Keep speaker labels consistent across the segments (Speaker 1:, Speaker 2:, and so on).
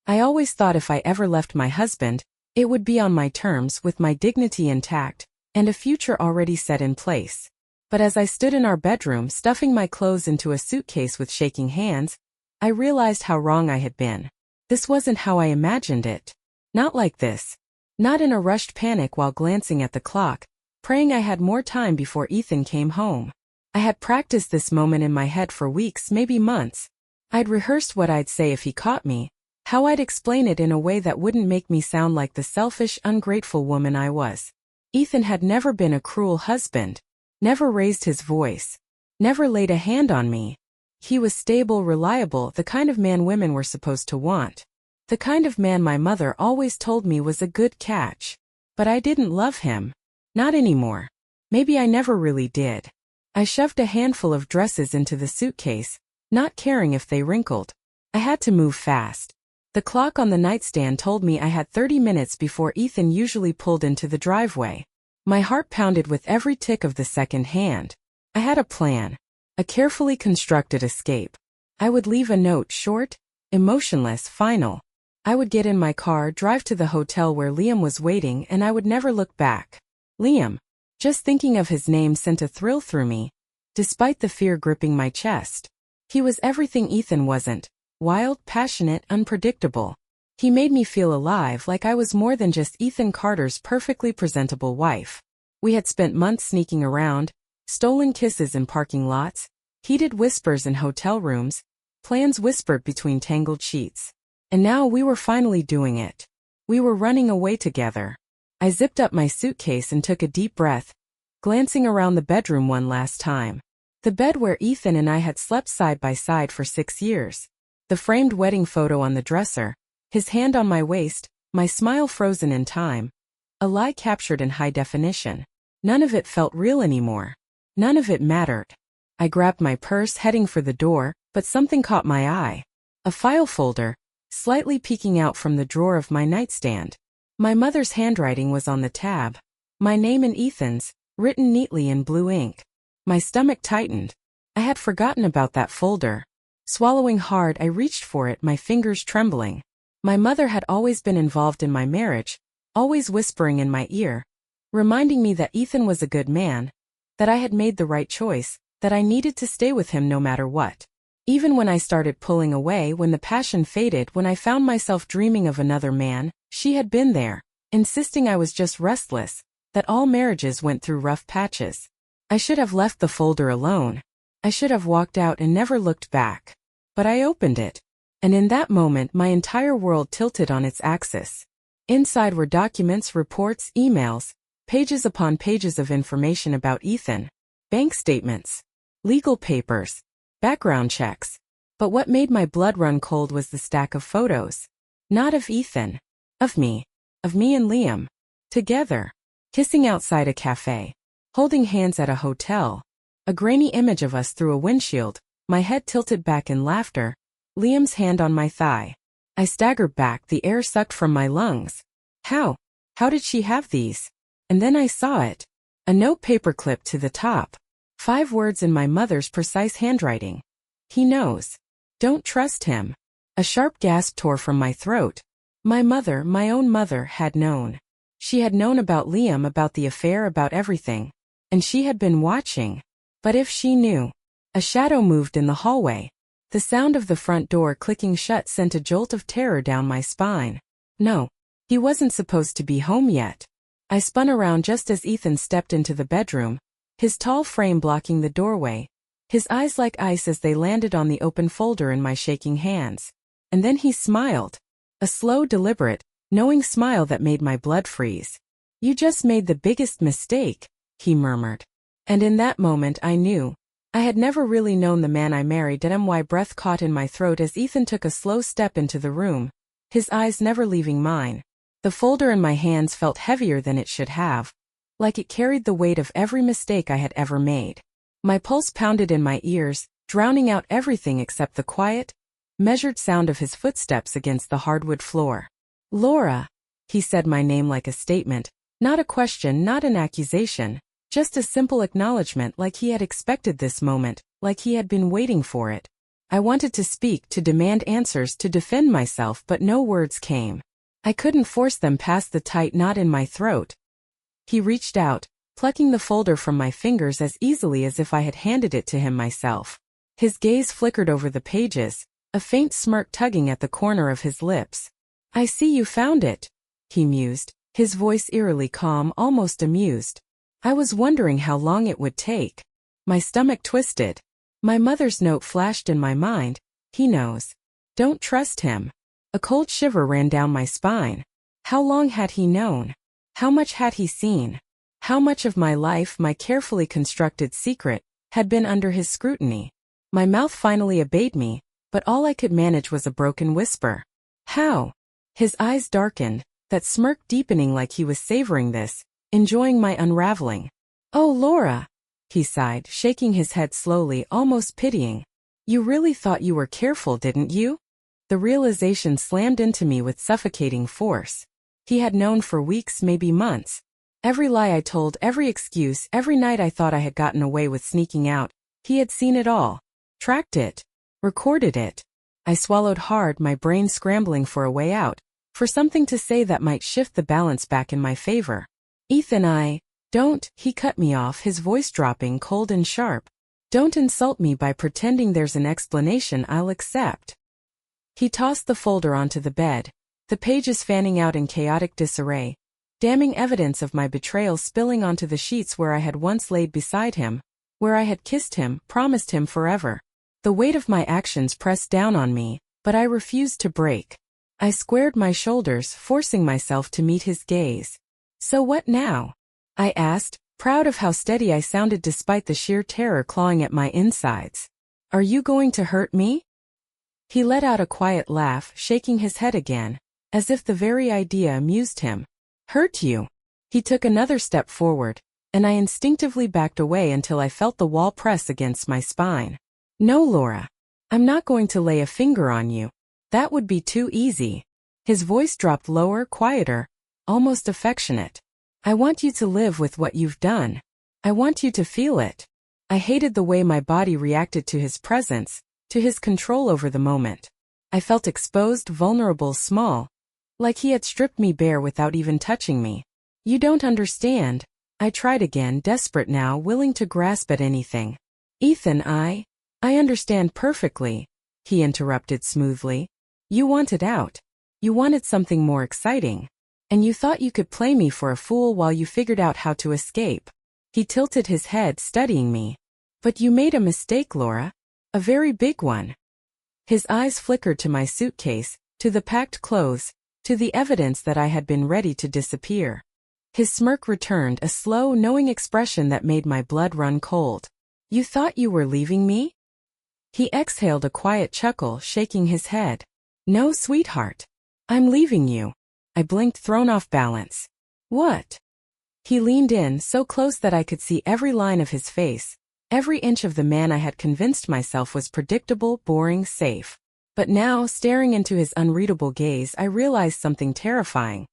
Speaker 1: I always thought if I ever left my husband, it would be on my terms with my dignity intact, and a future already set in place. But as I stood in our bedroom stuffing my clothes into a suitcase with shaking hands, I realized how wrong I had been. This wasn't how I imagined it. Not like this. Not in a rushed panic while glancing at the clock, praying I had more time before Ethan came home. I had practiced this moment in my head for weeks, maybe months. I'd rehearsed what I'd say if he caught me, how I'd explain it in a way that wouldn't make me sound like the selfish, ungrateful woman I was. Ethan had never been a cruel husband, never raised his voice, never laid a hand on me. He was stable, reliable, the kind of man women were supposed to want. The kind of man my mother always told me was a good catch. But I didn't love him. Not anymore. Maybe I never really did. I shoved a handful of dresses into the suitcase, not caring if they wrinkled. I had to move fast. The clock on the nightstand told me I had 30 minutes before Ethan usually pulled into the driveway. My heart pounded with every tick of the second hand. I had a plan. A carefully constructed escape. I would leave a note, short, emotionless, final. I would get in my car, drive to the hotel where Liam was waiting, and I would never look back. Liam. Just thinking of his name sent a thrill through me, despite the fear gripping my chest. He was everything Ethan wasn't. Wild, passionate, unpredictable. He made me feel alive, like I was more than just Ethan Carter's perfectly presentable wife. We had spent months sneaking around, stolen kisses in parking lots, heated whispers in hotel rooms, plans whispered between tangled sheets. And now we were finally doing it. We were running away together. I zipped up my suitcase and took a deep breath, glancing around the bedroom one last time. The bed where Ethan and I had slept side by side for 6 years. The framed wedding photo on the dresser, his hand on my waist, my smile frozen in time. A lie captured in high definition. None of it felt real anymore. None of it mattered. I grabbed my purse, heading for the door, but something caught my eye. A file folder, slightly peeking out from the drawer of my nightstand. My mother's handwriting was on the tab. My name and Ethan's, written neatly in blue ink. My stomach tightened. I had forgotten about that folder. Swallowing hard, I reached for it, my fingers trembling. My mother had always been involved in my marriage, always whispering in my ear, reminding me that Ethan was a good man, that I had made the right choice, that I needed to stay with him no matter what. Even when I started pulling away, when the passion faded, when I found myself dreaming of another man, she had been there, insisting I was just restless, that all marriages went through rough patches. I should have left the folder alone. I should have walked out and never looked back. But I opened it. And in that moment my entire world tilted on its axis. Inside were documents, reports, emails, pages upon pages of information about Ethan, bank statements, legal papers, background checks. But what made my blood run cold was the stack of photos. Not of Ethan. Of me. Of me and Liam. Together. Kissing outside a cafe. Holding hands at a hotel. A grainy image of us through a windshield, my head tilted back in laughter, Liam's hand on my thigh. I staggered back, the air sucked from my lungs. How? How did she have these? And then I saw it. A note paperclip to the top. 5 words in my mother's precise handwriting. He knows. Don't trust him. A sharp gasp tore from my throat. My mother, my own mother, had known. She had known about Liam, about the affair, about everything. And she had been watching. But if she knew. A shadow moved in the hallway. The sound of the front door clicking shut sent a jolt of terror down my spine. No. He wasn't supposed to be home yet. I spun around just as Ethan stepped into the bedroom, his tall frame blocking the doorway, his eyes like ice as they landed on the open folder in my shaking hands. And then he smiled. A slow, deliberate, knowing smile that made my blood freeze. You just made the biggest mistake, he murmured. And in that moment I knew. I had never really known the man I married. My breath caught in my throat as Ethan took a slow step into the room, his eyes never leaving mine. The folder in my hands felt heavier than it should have, like it carried the weight of every mistake I had ever made. My pulse pounded in my ears, drowning out everything except the quiet, measured sound of his footsteps against the hardwood floor. Laura, he said my name like a statement, not a question, not an accusation. Just a simple acknowledgement, like he had expected this moment, like he had been waiting for it. I wanted to speak, to demand answers, to defend myself, but no words came. I couldn't force them past the tight knot in my throat. He reached out, plucking the folder from my fingers as easily as if I had handed it to him myself. His gaze flickered over the pages, a faint smirk tugging at the corner of his lips. "I see you found it," he mused, his voice eerily calm, almost amused. I was wondering how long it would take. My stomach twisted. My mother's note flashed in my mind. He knows. Don't trust him. A cold shiver ran down my spine. How long had he known? How much had he seen? How much of my life, my carefully constructed secret, had been under his scrutiny? My mouth finally obeyed me, but all I could manage was a broken whisper. How? His eyes darkened, that smirk deepening like he was savoring this, enjoying my unraveling. "Oh, Laura," he sighed, shaking his head slowly, almost pitying. "You really thought you were careful, didn't you?" The realization slammed into me with suffocating force. He had known for weeks, maybe months. Every lie I told, every excuse, every night I thought I had gotten away with sneaking out, he had seen it all. Tracked it. Recorded it. I swallowed hard, my brain scrambling for a way out, for something to say that might shift the balance back in my favor. "Ethan, don't," he cut me off, his voice dropping cold and sharp. "Don't insult me by pretending there's an explanation I'll accept." He tossed the folder onto the bed, the pages fanning out in chaotic disarray, damning evidence of my betrayal spilling onto the sheets where I had once laid beside him, where I had kissed him, promised him forever. The weight of my actions pressed down on me, but I refused to break. I squared my shoulders, forcing myself to meet his gaze. "So what now?" I asked, proud of how steady I sounded despite the sheer terror clawing at my insides. "Are you going to hurt me?" He let out a quiet laugh, shaking his head again, as if the very idea amused him. "Hurt you?" He took another step forward, and I instinctively backed away until I felt the wall press against my spine. "No, Laura. I'm not going to lay a finger on you. That would be too easy." His voice dropped lower, quieter, almost affectionate. "I want you to live with what you've done. I want you to feel it." I hated the way my body reacted to his presence, to his control over the moment. I felt exposed, vulnerable, small, like he had stripped me bare without even touching me. "You don't understand." I tried again, desperate now, willing to grasp at anything. "Ethan, I understand perfectly," he interrupted smoothly. "You wanted out. You wanted something more exciting. And you thought you could play me for a fool while you figured out how to escape." He tilted his head, studying me. "But you made a mistake, Laura. A very big one." His eyes flickered to my suitcase, to the packed clothes, to the evidence that I had been ready to disappear. His smirk returned, a slow, knowing expression that made my blood run cold. "You thought you were leaving me?" He exhaled a quiet chuckle, shaking his head. "No, sweetheart. I'm leaving you." I blinked, thrown off balance. "What?" He leaned in, so close that I could see every line of his face, every inch of the man I had convinced myself was predictable, boring, safe. But now, staring into his unreadable gaze, I realized something terrifying.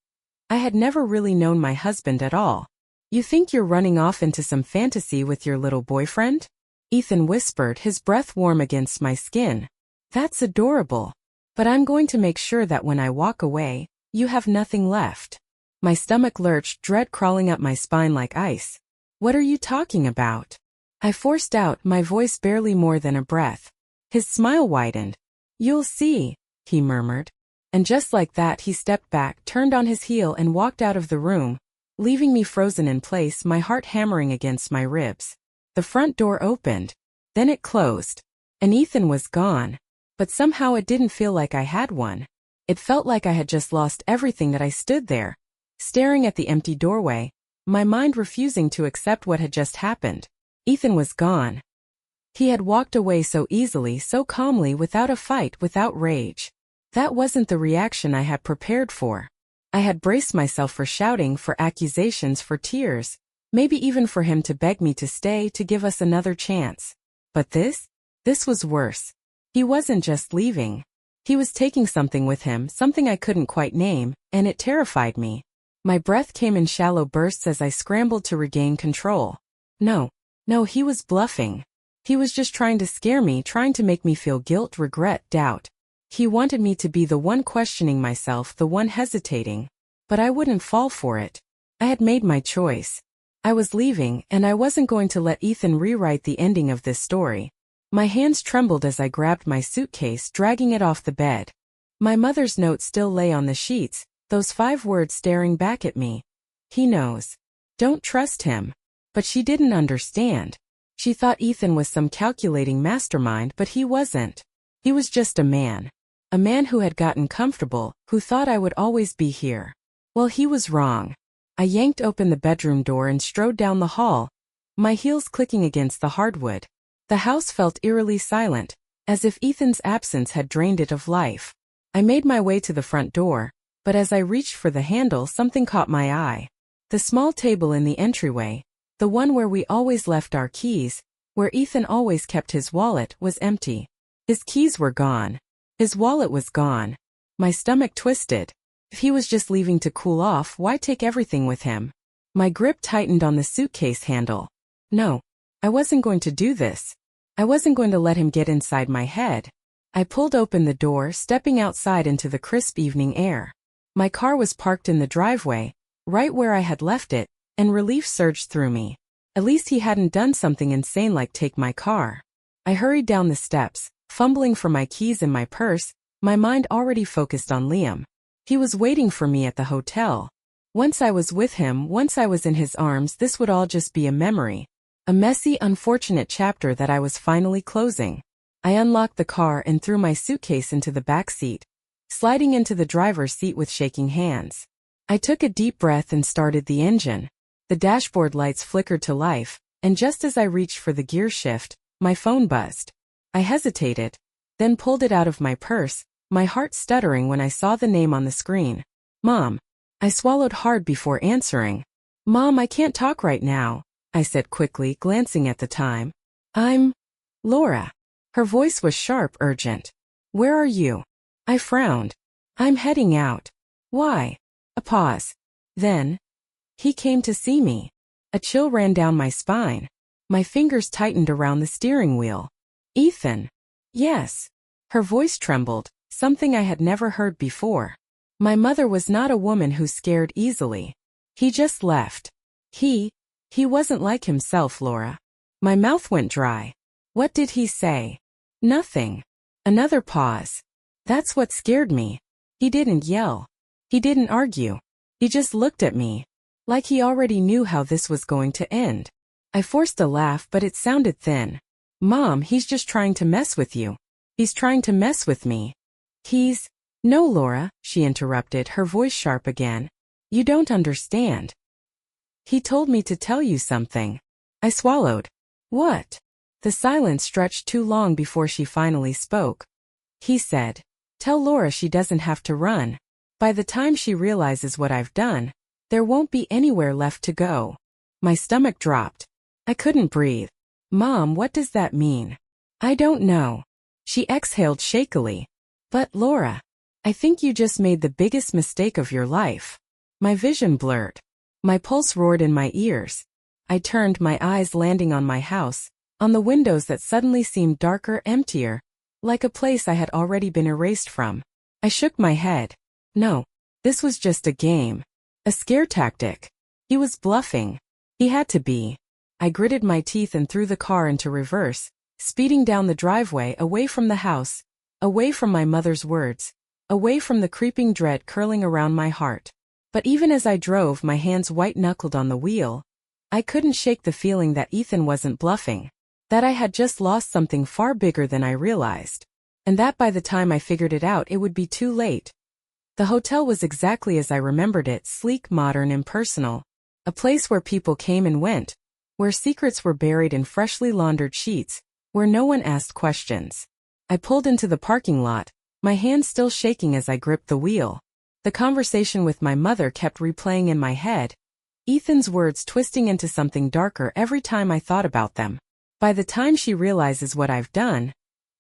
Speaker 1: I had never really known my husband at all. "You think you're running off into some fantasy with your little boyfriend?" Ethan whispered, his breath warm against my skin. "That's adorable. But I'm going to make sure that when I walk away, you have nothing left." My stomach lurched, dread crawling up my spine like ice. "What are you talking about?" I forced out, my voice barely more than a breath. His smile widened. "You'll see," he murmured. And just like that he stepped back, turned on his heel and walked out of the room, leaving me frozen in place, my heart hammering against my ribs. The front door opened. Then it closed. And Ethan was gone. But somehow it didn't feel like I had one. It felt like I had just lost everything. That I stood there, staring at the empty doorway, my mind refusing to accept what had just happened. Ethan was gone. He had walked away so easily, so calmly, without a fight, without rage. That wasn't the reaction I had prepared for. I had braced myself for shouting, for accusations, for tears, maybe even for him to beg me to stay, to give us another chance. But this was worse. He wasn't just leaving. He was taking something with him, something I couldn't quite name, and it terrified me. My breath came in shallow bursts as I scrambled to regain control. No, he was bluffing. He was just trying to scare me, trying to make me feel guilt, regret, doubt. He wanted me to be the one questioning myself, the one hesitating. But I wouldn't fall for it. I had made my choice. I was leaving, and I wasn't going to let Ethan rewrite the ending of this story. My hands trembled as I grabbed my suitcase, dragging it off the bed. My mother's note still lay on the sheets, those 5 words staring back at me. He knows. Don't trust him. But she didn't understand. She thought Ethan was some calculating mastermind, but he wasn't. He was just a man. A man who had gotten comfortable, who thought I would always be here. Well, he was wrong. I yanked open the bedroom door and strode down the hall, my heels clicking against the hardwood. The house felt eerily silent, as if Ethan's absence had drained it of life. I made my way to the front door, but as I reached for the handle, something caught my eye. The small table in the entryway, the one where we always left our keys, where Ethan always kept his wallet, was empty. His keys were gone. His wallet was gone. My stomach twisted. If he was just leaving to cool off, why take everything with him? My grip tightened on the suitcase handle. No, I wasn't going to do this. I wasn't going to let him get inside my head. I pulled open the door, stepping outside into the crisp evening air. My car was parked in the driveway, right where I had left it, and relief surged through me. At least he hadn't done something insane like take my car. I hurried down the steps, fumbling for my keys and my purse, my mind already focused on Liam. He was waiting for me at the hotel. Once I was with him, once I was in his arms, this would all just be a memory. A messy, unfortunate chapter that I was finally closing. I unlocked the car and threw my suitcase into the back seat, sliding into the driver's seat with shaking hands. I took a deep breath and started the engine. The dashboard lights flickered to life, and just as I reached for the gear shift, my phone buzzed. I hesitated, then pulled it out of my purse, my heart stuttering when I saw the name on the screen. Mom. I swallowed hard before answering. Mom, I can't talk right now, I said quickly, glancing at the time. I'm Laura. Her voice was sharp, urgent. Where are you? I frowned. I'm heading out. Why? A pause. Then, he came to see me. A chill ran down my spine. My fingers tightened around the steering wheel. Ethan. Yes. Her voice trembled, something I had never heard before. My mother was not a woman who scared easily. He just left. He wasn't like himself, Laura. My mouth went dry. What did he say? Nothing. Another pause. That's what scared me. He didn't yell. He didn't argue. He just looked at me. Like he already knew how this was going to end. I forced a laugh, but it sounded thin. Mom, he's just trying to mess with you. He's trying to mess with me. No, Laura, she interrupted, her voice sharp again. You don't understand. He told me to tell you something. I swallowed. What? The silence stretched too long before she finally spoke. He said, tell Laura she doesn't have to run. By the time she realizes what I've done, there won't be anywhere left to go. My stomach dropped. I couldn't breathe. Mom, what does that mean? I don't know. She exhaled shakily. But Laura, I think you just made the biggest mistake of your life. My vision blurred. My pulse roared in my ears. I turned, my eyes landing on my house, on the windows that suddenly seemed darker, emptier, like a place I had already been erased from. I shook my head. No, this was just a game. A scare tactic. He was bluffing. He had to be. I gritted my teeth and threw the car into reverse, speeding down the driveway, away from the house, away from my mother's words, away from the creeping dread curling around my heart. But even as I drove, my hands white-knuckled on the wheel, I couldn't shake the feeling that Ethan wasn't bluffing, that I had just lost something far bigger than I realized, and that by the time I figured it out it would be too late. The hotel was exactly as I remembered it, sleek, modern, impersonal, a place where people came and went, where secrets were buried in freshly laundered sheets, where no one asked questions. I pulled into the parking lot, my hands still shaking as I gripped the wheel. The conversation with my mother kept replaying in my head, Ethan's words twisting into something darker every time I thought about them. By the time she realizes what I've done,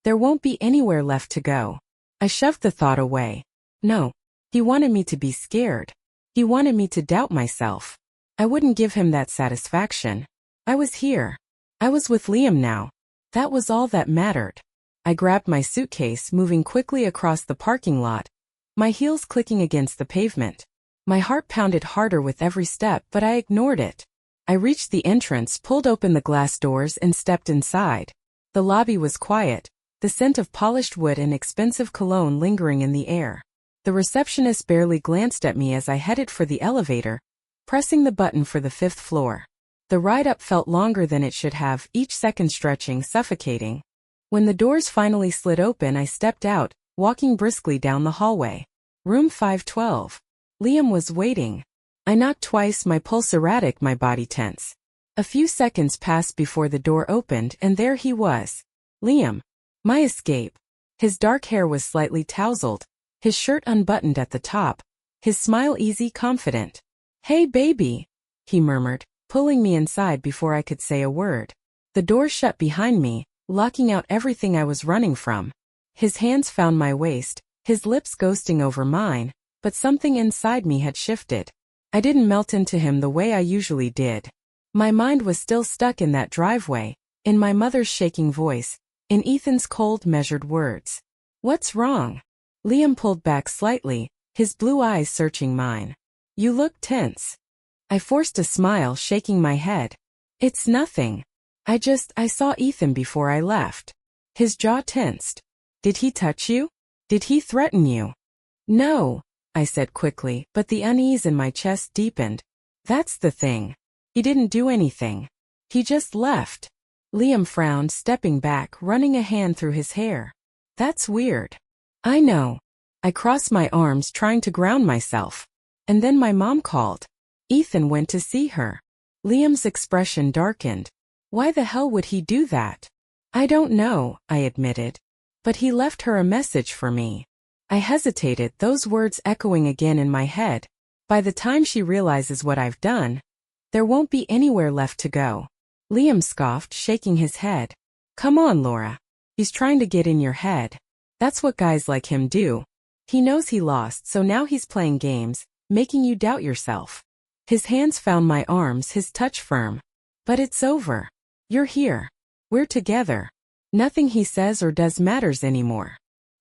Speaker 1: there won't be anywhere left to go. I shoved the thought away. No, he wanted me to be scared. He wanted me to doubt myself. I wouldn't give him that satisfaction. I was here. I was with Liam now. That was all that mattered. I grabbed my suitcase, moving quickly across the parking lot, my heels clicking against the pavement. My heart pounded harder with every step, but I ignored it. I reached the entrance, pulled open the glass doors, and stepped inside. The lobby was quiet, the scent of polished wood and expensive cologne lingering in the air. The receptionist barely glanced at me as I headed for the elevator, pressing the button for the 5th floor. The ride up felt longer than it should have, each second stretching, suffocating. When the doors finally slid open, I stepped out, walking briskly down the hallway. Room 512. Liam was waiting. I knocked twice, my pulse erratic, my body tense. A few seconds passed before the door opened, and there he was. Liam. My escape. His dark hair was slightly tousled, his shirt unbuttoned at the top, his smile easy, confident. "Hey baby," he murmured, pulling me inside before I could say a word. The door shut behind me, locking out everything I was running from. His hands found my waist, his lips ghosting over mine, but something inside me had shifted. I didn't melt into him the way I usually did. My mind was still stuck in that driveway, in my mother's shaking voice, in Ethan's cold, measured words. "What's wrong?" Liam pulled back slightly, his blue eyes searching mine. "You look tense." I forced a smile, shaking my head. "It's nothing. I saw Ethan before I left." His jaw tensed. "Did he touch you? Did he threaten you?" "No," I said quickly, but the unease in my chest deepened. "That's the thing. He didn't do anything. He just left." Liam frowned, stepping back, running a hand through his hair. "That's weird." "I know." I crossed my arms, trying to ground myself. "And then my mom called. Ethan went to see her." Liam's expression darkened. "Why the hell would he do that?" "I don't know," I admitted. "But he left her a message for me." I hesitated, those words echoing again in my head. "By the time she realizes what I've done, there won't be anywhere left to go." Liam scoffed, shaking his head. "Come on, Laura. He's trying to get in your head. That's what guys like him do. He knows he lost, so now he's playing games, making you doubt yourself." His hands found my arms, his touch firm. "But it's over. You're here. We're together. Nothing he says or does matters anymore."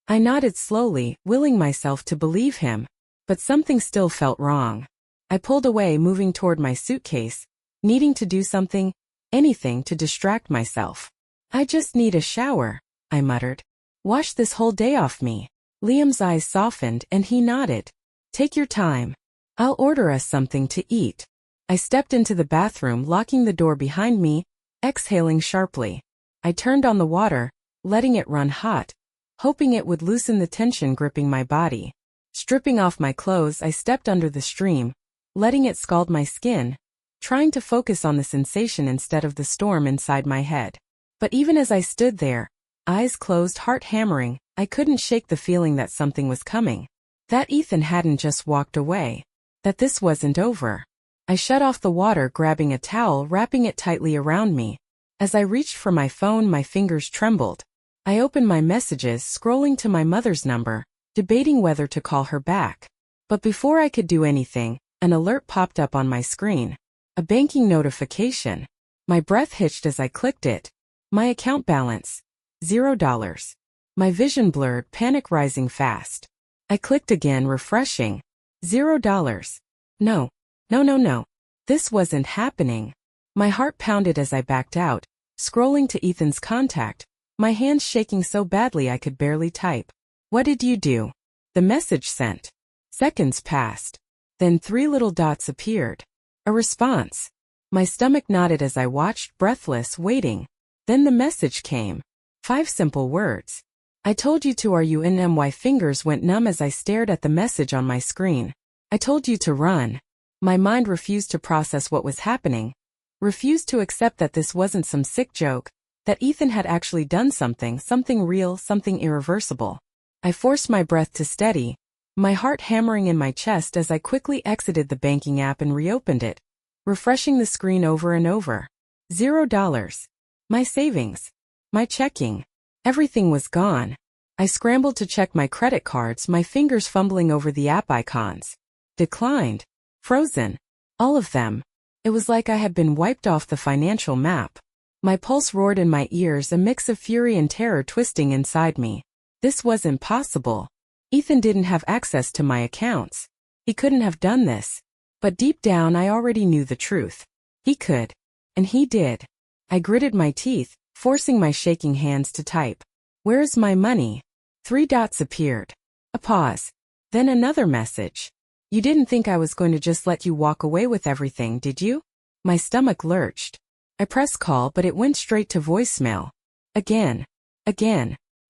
Speaker 1: I nodded slowly, willing myself to believe him, but something still felt wrong. I pulled away, moving toward my suitcase, needing to do something, anything to distract myself. "I just need a shower," I muttered. "Wash this whole day off me." Liam's eyes softened, and he nodded. "Take your time. I'll order us something to eat." I stepped into the bathroom, locking the door behind me, exhaling sharply. I turned on the water, letting it run hot, hoping it would loosen the tension gripping my body. Stripping off my clothes, I stepped under the stream, letting it scald my skin, trying to focus on the sensation instead of the storm inside my head. But even as I stood there, eyes closed, heart hammering, I couldn't shake the feeling that something was coming. That Ethan hadn't just walked away. That this wasn't over. I shut off the water, grabbing a towel, wrapping it tightly around me. As I reached for my phone, my fingers trembled. I opened my messages, scrolling to my mother's number, debating whether to call her back. But before I could do anything, an alert popped up on my screen. A banking notification. My breath hitched as I clicked it. My account balance. $0. My vision blurred, panic rising fast. I clicked again, refreshing. $0. No. No. This wasn't happening. My heart pounded as I backed out, scrolling to Ethan's contact, my hands shaking so badly I could barely type. "What did you do?" The message sent. Seconds passed. Then 3 little dots appeared. A response. My stomach knotted as I watched, breathless, waiting. Then the message came. 5 simple words. "I told you to run." My fingers went numb as I stared at the message on my screen. "I told you to run." My mind refused to process what was happening, refused to accept that this wasn't some sick joke, that Ethan had actually done something real, something irreversible. I forced my breath to steady, my heart hammering in my chest as I quickly exited the banking app and reopened it, refreshing the screen over and over. $0. My savings. My checking. Everything was gone. I scrambled to check my credit cards, my fingers fumbling over the app icons. Declined. Frozen. All of them. It was like I had been wiped off the financial map. My pulse roared in my ears, a mix of fury and terror twisting inside me. This wasn't possible. Ethan didn't have access to my accounts. He couldn't have done this. But deep down I already knew the truth. He could. And he did. I gritted my teeth, forcing my shaking hands to type. "Where's my money?" 3 dots appeared. A pause. Then another message. "You didn't think I was going to just let you walk away with everything, did you?" My stomach lurched. I pressed call, but it went straight to voicemail. Again.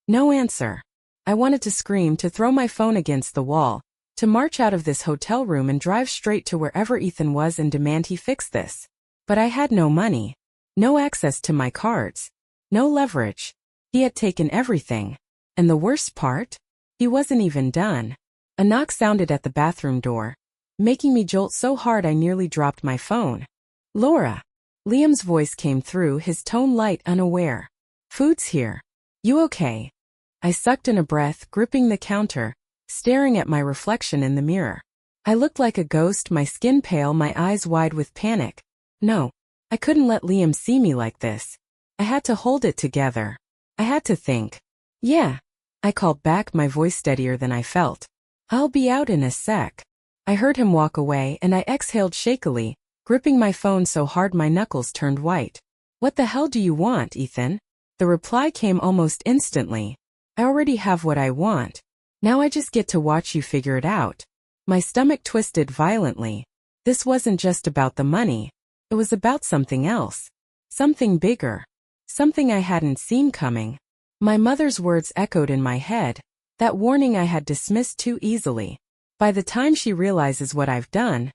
Speaker 1: No answer. I wanted to scream, to throw my phone against the wall, to march out of this hotel room and drive straight to wherever Ethan was and demand he fix this. But I had no money. No access to my cards. No leverage. He had taken everything. And the worst part? He wasn't even done. A knock sounded at the bathroom door, making me jolt so hard I nearly dropped my phone. "Laura." Liam's voice came through, his tone light, unaware. "Food's here. You okay?" I sucked in a breath, gripping the counter, staring at my reflection in the mirror. I looked like a ghost, my skin pale, my eyes wide with panic. No, I couldn't let Liam see me like this. I had to hold it together. I had to think. "Yeah," I called back, my voice steadier than I felt. "I'll be out in a sec." I heard him walk away and I exhaled shakily, gripping my phone so hard my knuckles turned white. "What the hell do you want, Ethan?" The reply came almost instantly. "I already have what I want. Now I just get to watch you figure it out." My stomach twisted violently. This wasn't just about the money. It was about something else. Something bigger. Something I hadn't seen coming. My mother's words echoed in my head, that warning I had dismissed too easily. By the time she realizes what I've done,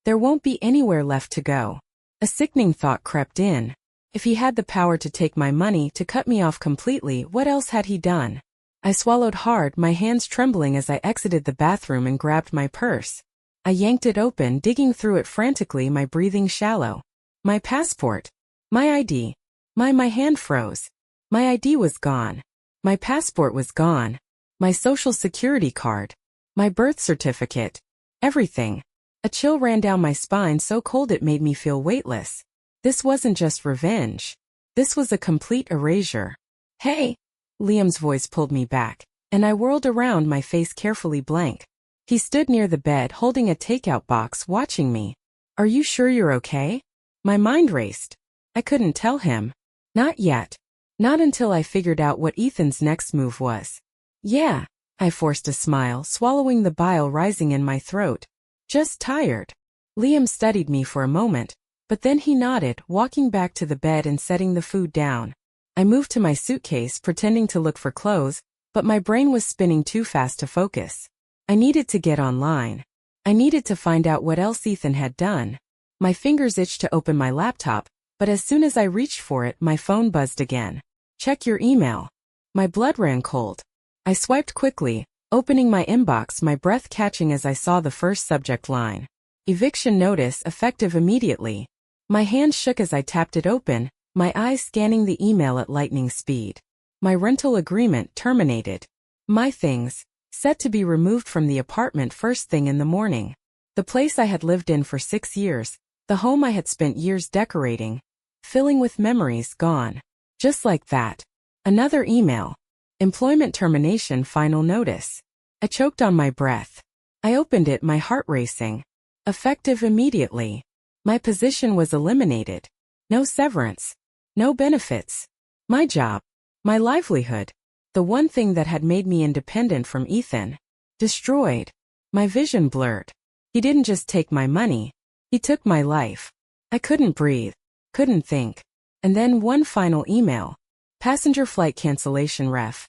Speaker 1: there won't be anywhere left to go. A sickening thought crept in. If he had the power to take my money, to cut me off completely, what else had he done? I swallowed hard, my hands trembling as I exited the bathroom and grabbed my purse. I yanked it open, digging through it frantically, my breathing shallow. My passport. My ID. My hand froze. My ID was gone. My passport was gone. My social security card. My birth certificate. Everything. A chill ran down my spine, so cold it made me feel weightless. This wasn't just revenge. This was a complete erasure. "Hey!" Liam's voice pulled me back, and I whirled around, my face carefully blank. He stood near the bed, holding a takeout box, watching me. "Are you sure you're okay?" My mind raced. I couldn't tell him. Not yet. Not until I figured out what Ethan's next move was. "Yeah," I forced a smile, swallowing the bile rising in my throat. "Just tired." Liam studied me for a moment, but then he nodded, walking back to the bed and setting the food down. I moved to my suitcase, pretending to look for clothes, but my brain was spinning too fast to focus. I needed to get online. I needed to find out what else Ethan had done. My fingers itched to open my laptop, but as soon as I reached for it, my phone buzzed again. "Check your email." My blood ran cold. I swiped quickly, opening my inbox, my breath catching as I saw the first subject line. "Eviction notice, effective immediately." My hands shook as I tapped it open, my eyes scanning the email at lightning speed. My rental agreement terminated. My things, set to be removed from the apartment first thing in the morning. The place I had lived in for 6 years, the home I had spent years decorating, filling with memories, gone. Just like that. Another email. Employment termination, final notice. I choked on my breath. I opened it, my heart racing. Effective immediately. My position was eliminated. No severance. No benefits. My job. My livelihood. The one thing that had made me independent from Ethan. Destroyed. My vision blurred. He didn't just take my money. He took my life. I couldn't breathe. Couldn't think. And then one final email. Passenger flight cancellation ref.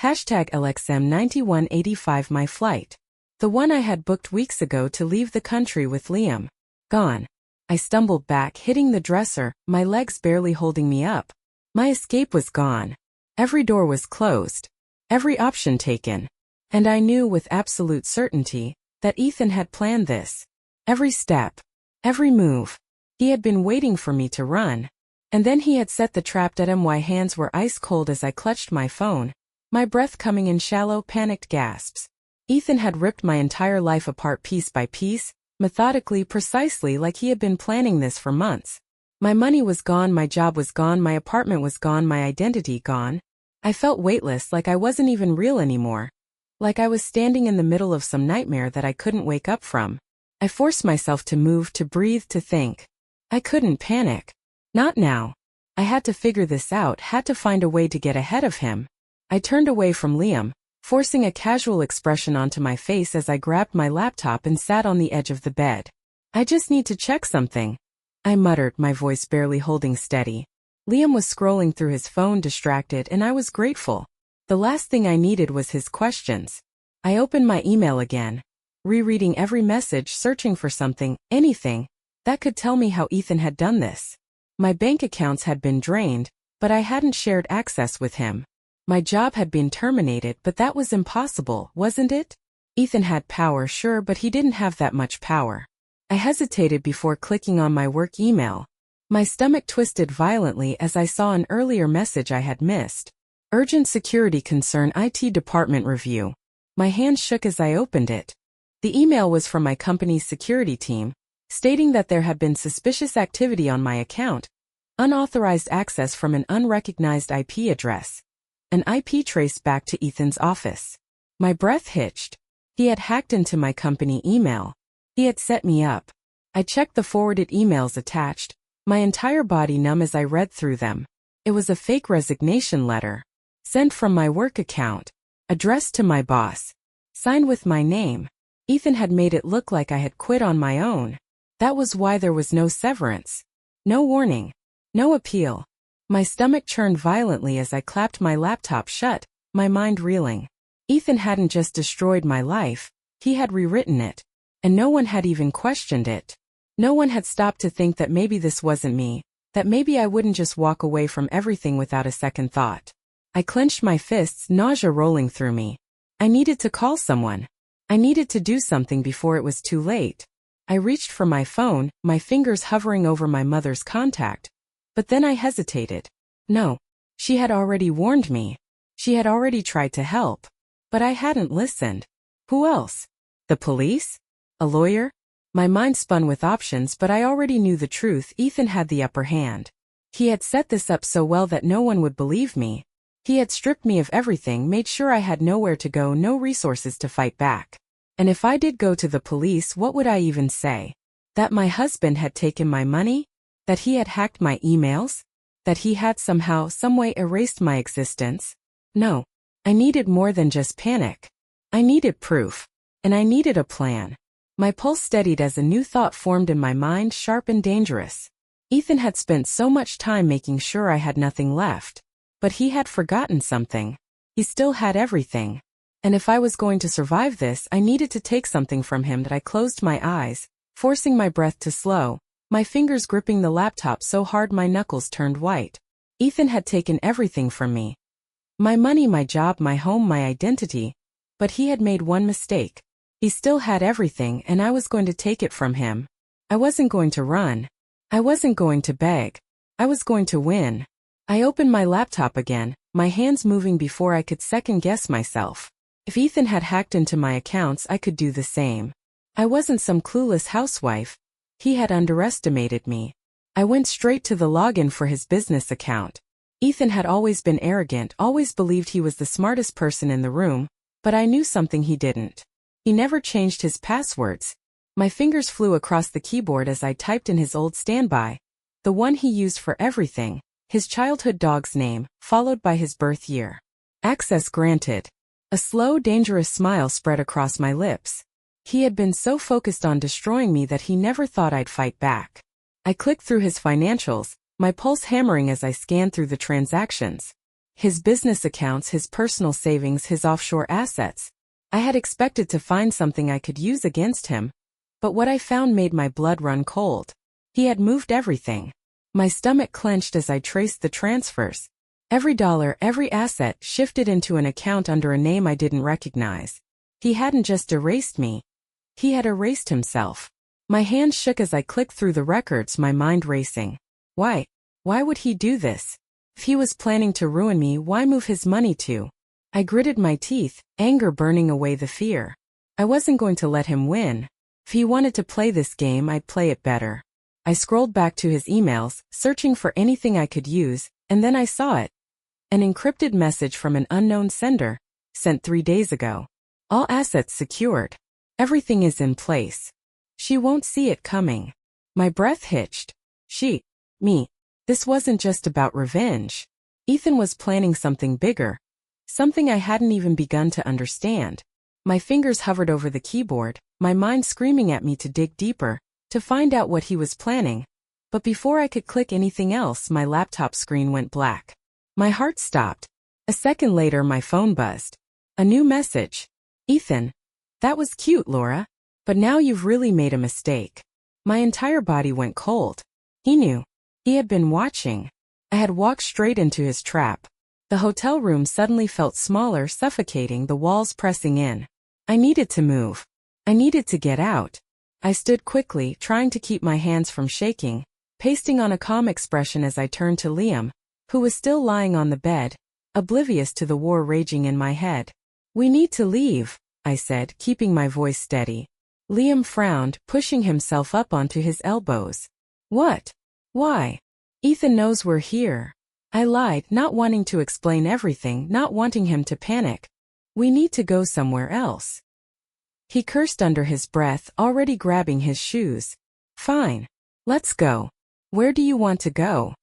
Speaker 1: Hashtag LXM9185 my flight. The one I had booked weeks ago to leave the country with Liam. Gone. I stumbled back, hitting the dresser, my legs barely holding me up. My escape was gone. Every door was closed. Every option taken. And I knew with absolute certainty that Ethan had planned this. Every step. Every move. He had been waiting for me to run. And then he had set the trap. My hands were ice cold as I clutched my phone, my breath coming in shallow, panicked gasps. Ethan had ripped my entire life apart piece by piece, methodically, precisely like he had been planning this for months. My money was gone, my job was gone, my apartment was gone, my identity gone. I felt weightless, like I wasn't even real anymore. Like I was standing in the middle of some nightmare that I couldn't wake up from. I forced myself to move, to breathe, to think. I couldn't panic. Not now. I had to figure this out, had to find a way to get ahead of him. I turned away from Liam, forcing a casual expression onto my face as I grabbed my laptop and sat on the edge of the bed. I just need to check something, I muttered, my voice barely holding steady. Liam was scrolling through his phone, distracted, and I was grateful. The last thing I needed was his questions. I opened my email again, rereading every message, searching for something, anything, that could tell me how Ethan had done this. My bank accounts had been drained, but I hadn't shared access with him. My job had been terminated, but that was impossible, wasn't it? Ethan had power, sure, but he didn't have that much power. I hesitated before clicking on my work email. My stomach twisted violently as I saw an earlier message I had missed. Urgent security concern, IT department review. My hand shook as I opened it. The email was from my company's security team, stating that there had been suspicious activity on my account, unauthorized access from an unrecognized IP address, an IP traced back to Ethan's office. My breath hitched. He had hacked into my company email. He had set me up. I checked the forwarded emails attached, my entire body numb as I read through them. It was a fake resignation letter, sent from my work account, addressed to my boss, signed with my name. Ethan had made it look like I had quit on my own. That was why there was no severance, no warning, no appeal. My stomach churned violently as I clapped my laptop shut, my mind reeling. Ethan hadn't just destroyed my life, he had rewritten it. And no one had even questioned it. No one had stopped to think that maybe this wasn't me, that maybe I wouldn't just walk away from everything without a second thought. I clenched my fists, nausea rolling through me. I needed to call someone. I needed to do something before it was too late. I reached for my phone, my fingers hovering over my mother's contact. But then I hesitated. No. She had already warned me. She had already tried to help. But I hadn't listened. Who else? The police? A lawyer? My mind spun with options, but I already knew the truth. Ethan had the upper hand. He had set this up so well that no one would believe me. He had stripped me of everything, made sure I had nowhere to go, no resources to fight back. And if I did go to the police, what would I even say? That my husband had taken my money? That he had hacked my emails? That he had somehow, someway erased my existence? No. I needed more than just panic. I needed proof. And I needed a plan. My pulse steadied as a new thought formed in my mind, sharp and dangerous. Ethan had spent so much time making sure I had nothing left. But he had forgotten something. He still had everything. And if I was going to survive this, I needed to take something from him. That I closed my eyes, forcing my breath to slow, my fingers gripping the laptop so hard my knuckles turned white. Ethan had taken everything from me. My money, my job, my home, my identity. But he had made one mistake. He still had everything, and I was going to take it from him. I wasn't going to run. I wasn't going to beg. I was going to win. I opened my laptop again, my hands moving before I could second-guess myself. If Ethan had hacked into my accounts, I could do the same. I wasn't some clueless housewife. He had underestimated me. I went straight to the login for his business account. Ethan had always been arrogant, always believed he was the smartest person in the room, but I knew something he didn't. He never changed his passwords. My fingers flew across the keyboard as I typed in his old standby, the one he used for everything, his childhood dog's name, followed by his birth year. Access granted. A slow, dangerous smile spread across my lips. He had been so focused on destroying me that he never thought I'd fight back. I clicked through his financials, my pulse hammering as I scanned through the transactions. His business accounts, his personal savings, his offshore assets. I had expected to find something I could use against him, but what I found made my blood run cold. He had moved everything. My stomach clenched as I traced the transfers. Every dollar, every asset shifted into an account under a name I didn't recognize. He hadn't just erased me. He had erased himself. My hands shook as I clicked through the records, my mind racing. Why? Why would he do this? If he was planning to ruin me, why move his money to? I gritted my teeth, anger burning away the fear. I wasn't going to let him win. If he wanted to play this game, I'd play it better. I scrolled back to his emails, searching for anything I could use, and then I saw it. An encrypted message from an unknown sender, sent 3 days ago. All assets secured. Everything is in place. She won't see it coming. My breath hitched. Me. This wasn't just about revenge. Ethan was planning something bigger. Something I hadn't even begun to understand. My fingers hovered over the keyboard, my mind screaming at me to dig deeper, to find out what he was planning. But before I could click anything else, my laptop screen went black. My heart stopped. A second later, my phone buzzed. A new message. Ethan. That was cute, Laura. But now you've really made a mistake. My entire body went cold. He knew. He had been watching. I had walked straight into his trap. The hotel room suddenly felt smaller, suffocating, the walls pressing in. I needed to move. I needed to get out. I stood quickly, trying to keep my hands from shaking, pasting on a calm expression as I turned to Liam, who was still lying on the bed, oblivious to the war raging in my head. We need to leave, I said, keeping my voice steady. Liam frowned, pushing himself up onto his elbows. What? Why? Ethan knows we're here. I lied, not wanting to explain everything, not wanting him to panic. We need to go somewhere else. He cursed under his breath, already grabbing his shoes. Fine. Let's go. Where do you want to go?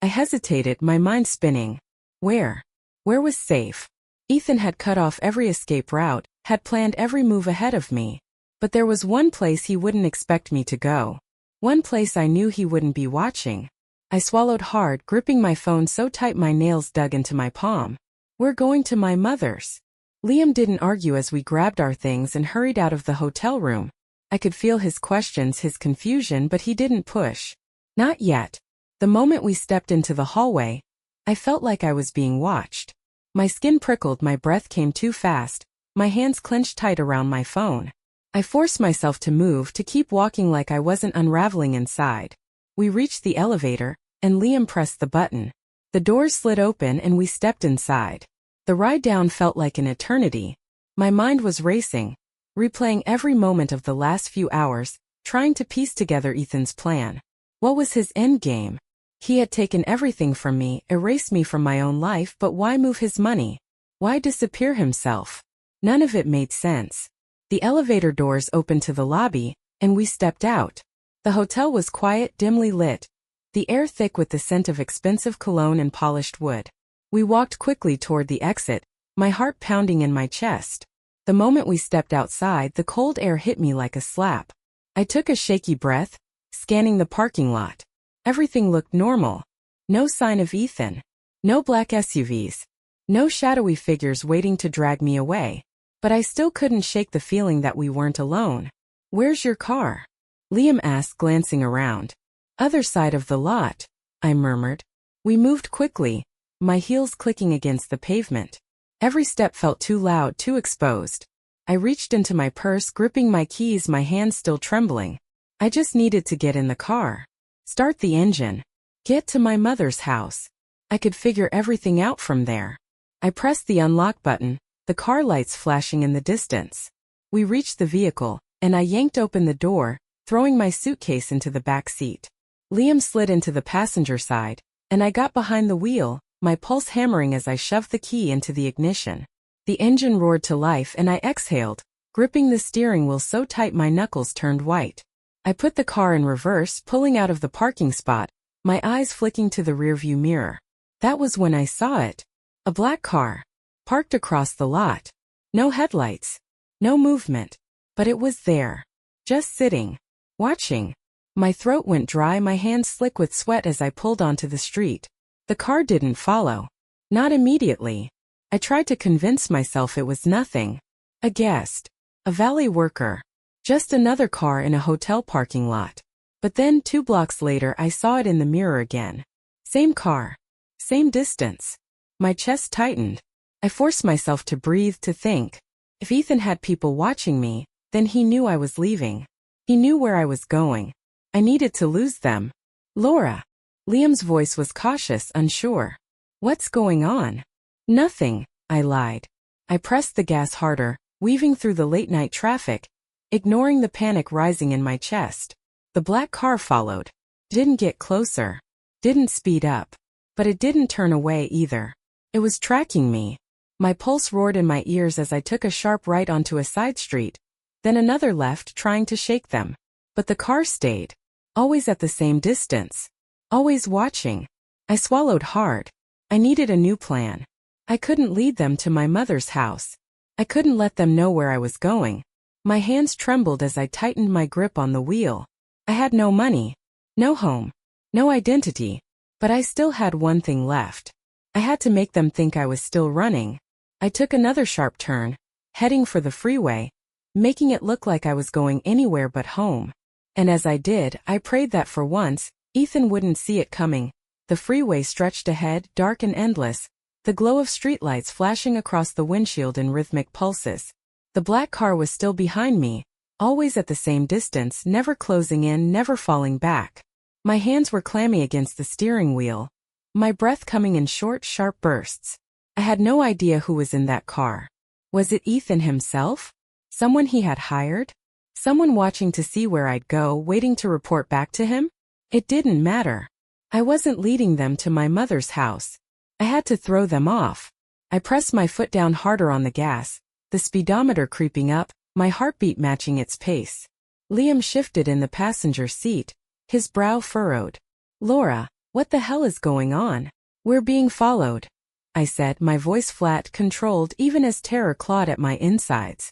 Speaker 1: I hesitated, my mind spinning. Where? Where was safe? Ethan had cut off every escape route, had planned every move ahead of me. But there was one place he wouldn't expect me to go. One place I knew he wouldn't be watching. I swallowed hard, gripping my phone so tight my nails dug into my palm. We're going to my mother's. Liam didn't argue as we grabbed our things and hurried out of the hotel room. I could feel his questions, his confusion, but he didn't push. Not yet. The moment we stepped into the hallway, I felt like I was being watched. My skin prickled, my breath came too fast, my hands clenched tight around my phone. I forced myself to move, to keep walking like I wasn't unraveling inside. We reached the elevator, and Liam pressed the button. The doors slid open and we stepped inside. The ride down felt like an eternity. My mind was racing, replaying every moment of the last few hours, trying to piece together Ethan's plan. What was his endgame? He had taken everything from me, erased me from my own life, but why move his money? Why disappear himself? None of it made sense. The elevator doors opened to the lobby, and we stepped out. The hotel was quiet, dimly lit, the air thick with the scent of expensive cologne and polished wood. We walked quickly toward the exit, my heart pounding in my chest. The moment we stepped outside, the cold air hit me like a slap. I took a shaky breath, scanning the parking lot. Everything looked normal. No sign of Ethan. No black SUVs. No shadowy figures waiting to drag me away. But I still couldn't shake the feeling that we weren't alone. Where's your car? Liam asked, glancing around. Other side of the lot, I murmured. We moved quickly, my heels clicking against the pavement. Every step felt too loud, too exposed. I reached into my purse, gripping my keys, my hands still trembling. I just needed to get in the car. Start the engine. Get to my mother's house. I could figure everything out from there. I pressed the unlock button, the car lights flashing in the distance. We reached the vehicle, and I yanked open the door, throwing my suitcase into the back seat. Liam slid into the passenger side, and I got behind the wheel, my pulse hammering as I shoved the key into the ignition. The engine roared to life and I exhaled, gripping the steering wheel so tight my knuckles turned white. I put the car in reverse, pulling out of the parking spot, my eyes flicking to the rearview mirror. That was when I saw it. A black car, parked across the lot. No headlights, no movement, but it was there, just sitting. Watching. My throat went dry, my hands slick with sweat as I pulled onto the street. The car didn't follow. Not immediately. I tried to convince myself it was nothing. A guest. A valet worker. Just another car in a hotel parking lot. But then 2 blocks later I saw it in the mirror again. Same car. Same distance. My chest tightened. I forced myself to breathe, to think. If Ethan had people watching me, then he knew I was leaving. He knew where I was going. I needed to lose them. Laura. Liam's voice was cautious, unsure. What's going on? Nothing, I lied. I pressed the gas harder, weaving through the late-night traffic, ignoring the panic rising in my chest. The black car followed. Didn't get closer. Didn't speed up. But it didn't turn away either. It was tracking me. My pulse roared in my ears as I took a sharp right onto a side street, then another left, trying to shake them. But the car stayed. Always at the same distance. Always watching. I swallowed hard. I needed a new plan. I couldn't lead them to my mother's house. I couldn't let them know where I was going. My hands trembled as I tightened my grip on the wheel. I had no money, no home, no identity, but I still had one thing left. I had to make them think I was still running. I took another sharp turn, heading for the freeway, making it look like I was going anywhere but home. And as I did, I prayed that for once, Ethan wouldn't see it coming. The freeway stretched ahead, dark and endless, the glow of streetlights flashing across the windshield in rhythmic pulses. The black car was still behind me, always at the same distance, never closing in, never falling back. My hands were clammy against the steering wheel, my breath coming in short, sharp bursts. I had no idea who was in that car. Was it Ethan himself? Someone he had hired? Someone watching to see where I'd go, waiting to report back to him? It didn't matter. I wasn't leading them to my mother's house. I had to throw them off. I pressed my foot down harder on the gas, the speedometer creeping up, my heartbeat matching its pace. Liam shifted in the passenger seat, his brow furrowed. "Laura, what the hell is going on?" "We're being followed," I said, my voice flat, controlled, even as terror clawed at my insides.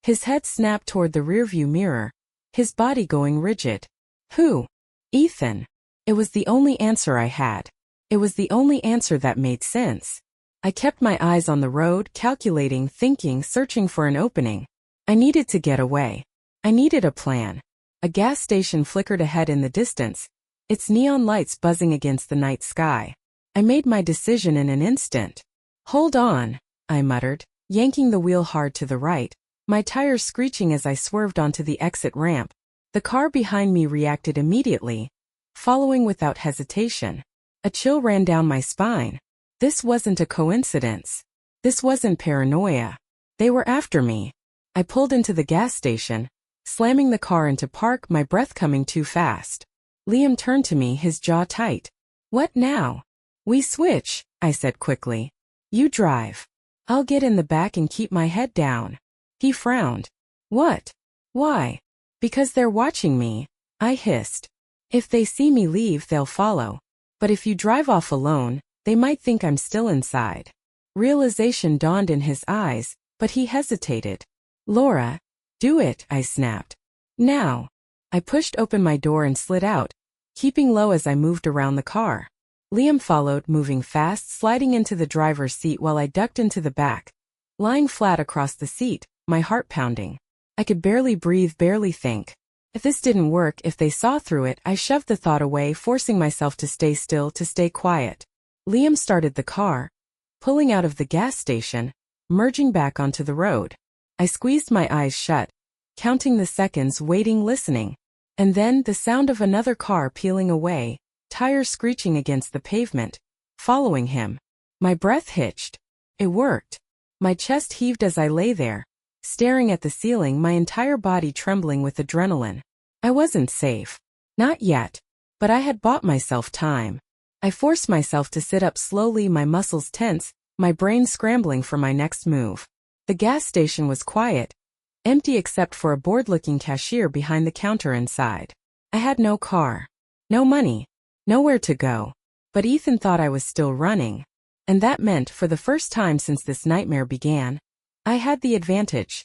Speaker 1: His head snapped toward the rearview mirror, his body going rigid. "Who?" "Ethan." It was the only answer I had. It was the only answer that made sense. I kept my eyes on the road, calculating, thinking, searching for an opening. I needed to get away. I needed a plan. A gas station flickered ahead in the distance, its neon lights buzzing against the night sky. I made my decision in an instant. "Hold on," I muttered, yanking the wheel hard to the right, my tires screeching as I swerved onto the exit ramp. The car behind me reacted immediately, following without hesitation. A chill ran down my spine. This wasn't a coincidence. This wasn't paranoia. They were after me. I pulled into the gas station, slamming the car into park, my breath coming too fast. Liam turned to me, his jaw tight. "What now?" "We switch," I said quickly. "You drive. I'll get in the back and keep my head down." He frowned. "What? Why?" "Because they're watching me," I hissed. "If they see me leave, they'll follow. But if you drive off alone, they might think I'm still inside." Realization dawned in his eyes, but he hesitated. "Laura, do it," I snapped. "Now." I pushed open my door and slid out, keeping low as I moved around the car. Liam followed, moving fast, sliding into the driver's seat while I ducked into the back, lying flat across the seat, my heart pounding. I could barely breathe, barely think. If this didn't work, if they saw through it, I shoved the thought away, forcing myself to stay still, to stay quiet. Liam started the car, pulling out of the gas station, merging back onto the road. I squeezed my eyes shut, counting the seconds, waiting, listening. And then the sound of another car peeling away, tires screeching against the pavement, following him. My breath hitched. It worked. My chest heaved as I lay there, staring at the ceiling, my entire body trembling with adrenaline. I wasn't safe. Not yet. But I had bought myself time. I forced myself to sit up slowly, my muscles tense, my brain scrambling for my next move. The gas station was quiet, empty except for a bored-looking cashier behind the counter inside. I had no car, no money, nowhere to go. But Ethan thought I was still running. And that meant, for the first time since this nightmare began, I had the advantage.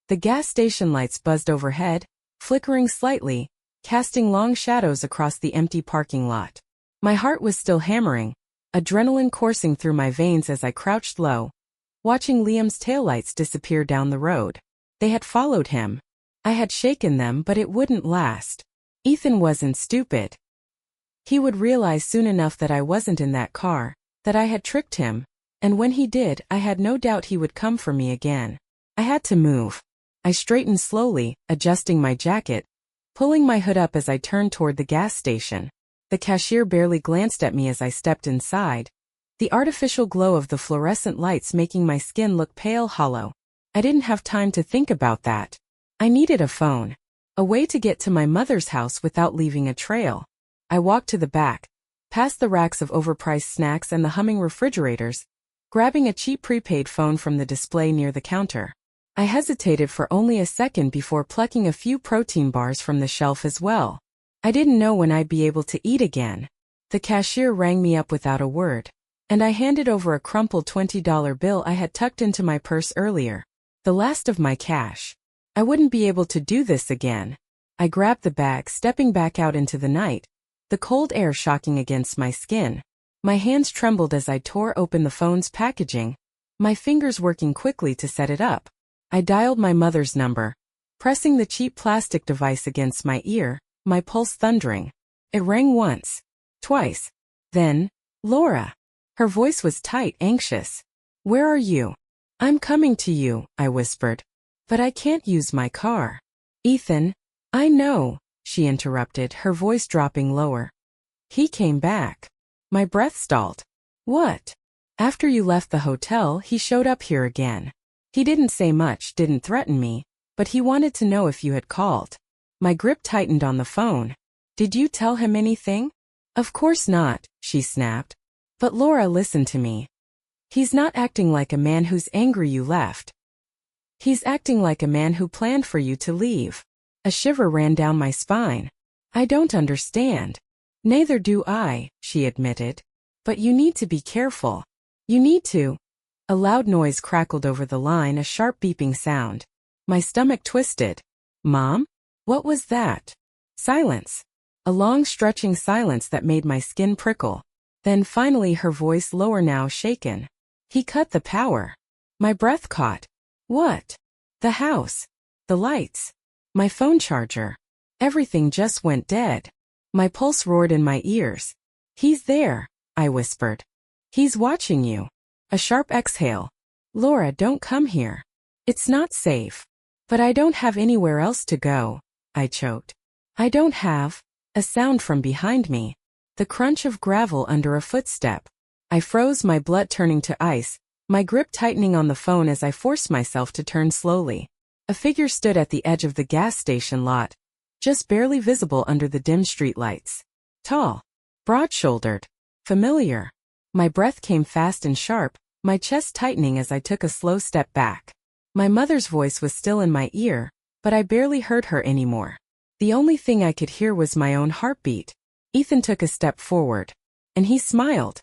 Speaker 1: The gas station lights buzzed overhead, flickering slightly, casting long shadows across the empty parking lot. My heart was still hammering, adrenaline coursing through my veins as I crouched low, watching Liam's taillights disappear down the road. They had followed him. I had shaken them, but it wouldn't last. Ethan wasn't stupid. He would realize soon enough that I wasn't in that car, that I had tricked him, and when he did, I had no doubt he would come for me again. I had to move. I straightened slowly, adjusting my jacket, pulling my hood up as I turned toward the gas station. The cashier barely glanced at me as I stepped inside, the artificial glow of the fluorescent lights making my skin look pale, hollow. I didn't have time to think about that. I needed a phone, a way to get to my mother's house without leaving a trail. I walked to the back, past the racks of overpriced snacks and the humming refrigerators, grabbing a cheap prepaid phone from the display near the counter. I hesitated for only a second before plucking a few protein bars from the shelf as well. I didn't know when I'd be able to eat again. The cashier rang me up without a word, and I handed over a crumpled $20 bill I had tucked into my purse earlier. The last of my cash. I wouldn't be able to do this again. I grabbed the bag, stepping back out into the night, the cold air shocking against my skin. My hands trembled as I tore open the phone's packaging, my fingers working quickly to set it up. I dialed my mother's number, pressing the cheap plastic device against my ear, my pulse thundering. It rang once, twice. Then, Laura. Her voice was tight, anxious. Where are you? I'm coming to you, I whispered. But I can't use my car. Ethan. I know, she interrupted, her voice dropping lower. He came back. My breath stalled. What? After you left the hotel, he showed up here again. He didn't say much, didn't threaten me, but he wanted to know if you had called. My grip tightened on the phone. Did you tell him anything? Of course not, she snapped. But Laura, listen to me. He's not acting like a man who's angry you left. He's acting like a man who planned for you to leave. A shiver ran down my spine. I don't understand. Neither do I, she admitted. But you need to be careful. You need to. A loud noise crackled over the line, a sharp beeping sound. My stomach twisted. Mom? What was that? Silence. A long stretching silence that made my skin prickle. Then finally her voice, lower now, shaken. He cut the power. My breath caught. What? The house. The lights. My phone charger. Everything just went dead. My pulse roared in my ears. He's there, I whispered. He's watching you. A sharp exhale. Laura, don't come here. It's not safe. But I don't have anywhere else to go, I choked. I don't have. A sound from behind me. The crunch of gravel under a footstep. I froze, my blood turning to ice, my grip tightening on the phone as I forced myself to turn slowly. A figure stood at the edge of the gas station lot, just barely visible under the dim streetlights. Tall. Broad-shouldered. Familiar. My breath came fast and sharp, my chest tightening as I took a slow step back. My mother's voice was still in my ear, but I barely heard her anymore. The only thing I could hear was my own heartbeat. Ethan took a step forward. And he smiled.